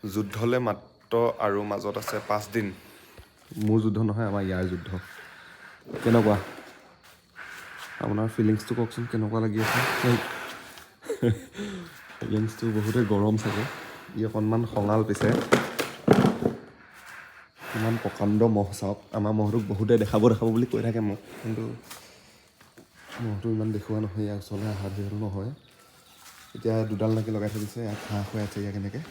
যুদ্ধলৈ মাত্ৰ আৰু মাজত আছে 5 দিন। মোৰ যুদ্ধ নহয়, আমাৰ ইয়াৰ যুদ্ধ। কেনেকুৱা আপোনাৰ ফিলিংছটো কওকচোন, কেনেকুৱা লাগি আছে? ফিলিংছটো বহুতেই গৰম চাগে। ই অকণমান খঙাল পিছে। ইমান প্ৰকাণ্ড মহ চাওক। আমাৰ মহটোক বহুতে দেখাব বুলি কৈ থাকে মোক, কিন্তু মহটো ইমান দেখুওৱা নহয়। ইয়াৰ ওচৰলৈ অহা যিহেতু নহয়। এতিয়া দুডাল নাকি লগাই থৈ দিছে, ইয়াত ঘাঁহ খুৱাই আছে ইয়াক এনেকৈ।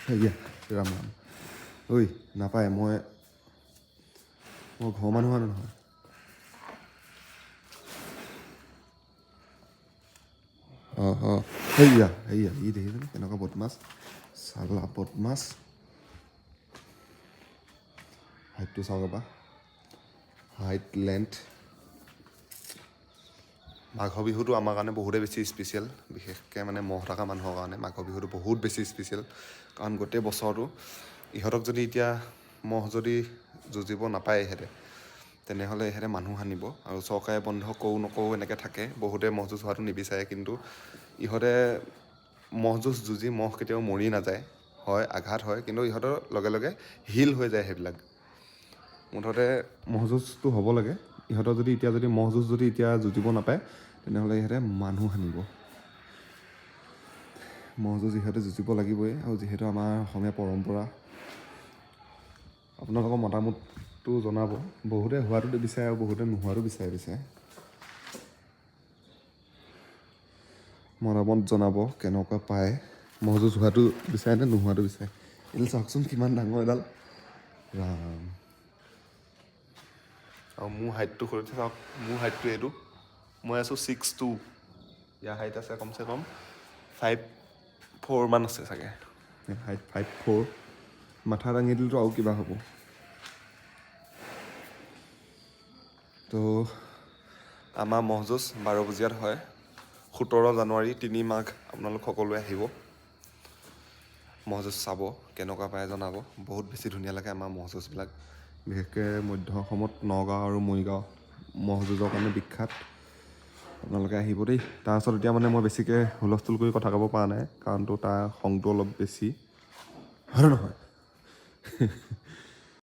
সেয়া ৰাম ৰাম। ঐ নাপায়, মই ঘৰৰ মানুহ আৰু নহয়। সেয়া ই দেখিছেনে কেনেকুৱা বদমাছ, চালা বদমাছ। হাইটটো চাওক এবাৰ, হাইট লেন্থ। মাঘ বিহুটো আমাৰ কাৰণে বহুতেই বেছি স্পেচিয়েল, বিশেষকৈ মানে মহ থকা মানুহৰ কাৰণে মাঘ বিহুটো বহুত বেছি স্পেচিয়েল। কাৰণ গোটেই বছৰটো ইহঁতক যদি এতিয়া মহ যদি যুঁজিব নাপায় ইহেঁতে, তেনেহ'লে ইহেঁতে মানুহ সানিব। আৰু চৰকাৰে বন্ধ কৰোঁ নকৰোঁ এনেকৈ থাকে, বহুতে মহ যুঁজ হোৱাটো নিবিচাৰে। কিন্তু ইহঁতে মহ যুঁজি মহ কেতিয়াও মৰি নাযায়। হয় আঘাত হয়, কিন্তু ইহঁতৰ লগে লগে হিল হৈ যায় সেইবিলাক। মুঠতে মহ যুঁজটো হ'ব লাগে। ইহঁতৰ যদি এতিয়া মহ যুঁজ যদি এতিয়া যুঁজিব নাপায়, তেনেহ'লে ইহঁতে মানুহ সানিব। মহ যুঁজ ইহঁতে যুঁজিব লাগিবই। আৰু যিহেতু আমাৰ অসমীয়া পৰম্পৰা, আপোনালোকৰ মতামতটো জনাব। বহুতে হোৱাটো বিচাৰে আৰু বহুতে নোহোৱাটো বিচাৰে পিছে। মতামত জনাব কেনেকুৱা পায়। মহ যুঁজ হোৱাটো বিচাৰে নে নোহোৱাটো বিচাৰে। এইডাল চাওকচোন কিমান ডাঙৰ এডাল, ৰাম। আৰু মোৰ হাইটটো সৰুতে চাওক, মোৰ হাইটটো এইটো। মই আছোঁ 6'2". ইয়াৰ হাইট আছে কমচে কম 5'4" মান আছে চাগে। হাইট 5'4". মাথা দাঙি দিলেতো আৰু কিবা হ'ব। তো আমাৰ মহ যুঁজ 12 বজিয়াত হয়, 17 জানুৱাৰী 3 মাঘ। আপোনালোক সকলোৱে আহিব মহ যুঁজ চাব। কেনেকুৱা পায় জনাব। বহুত বেছি ধুনীয়া লাগে আমাৰ মহ যুঁজবিলাক। বিশেষকৈ মধ্য অসমত নগাঁও আৰু মৰিগাঁও মহ যুঁজৰ কাৰণে বিখ্যাত। আপোনালোকে আহিব দেই। তাৰ ওচৰত এতিয়া মানে মই বেছিকৈ হুলস্থুল কৰি কথা ক'ব পৰা নাই, কাৰণতো তাৰ খংটো অলপ বেছি, হয় নে নহয়?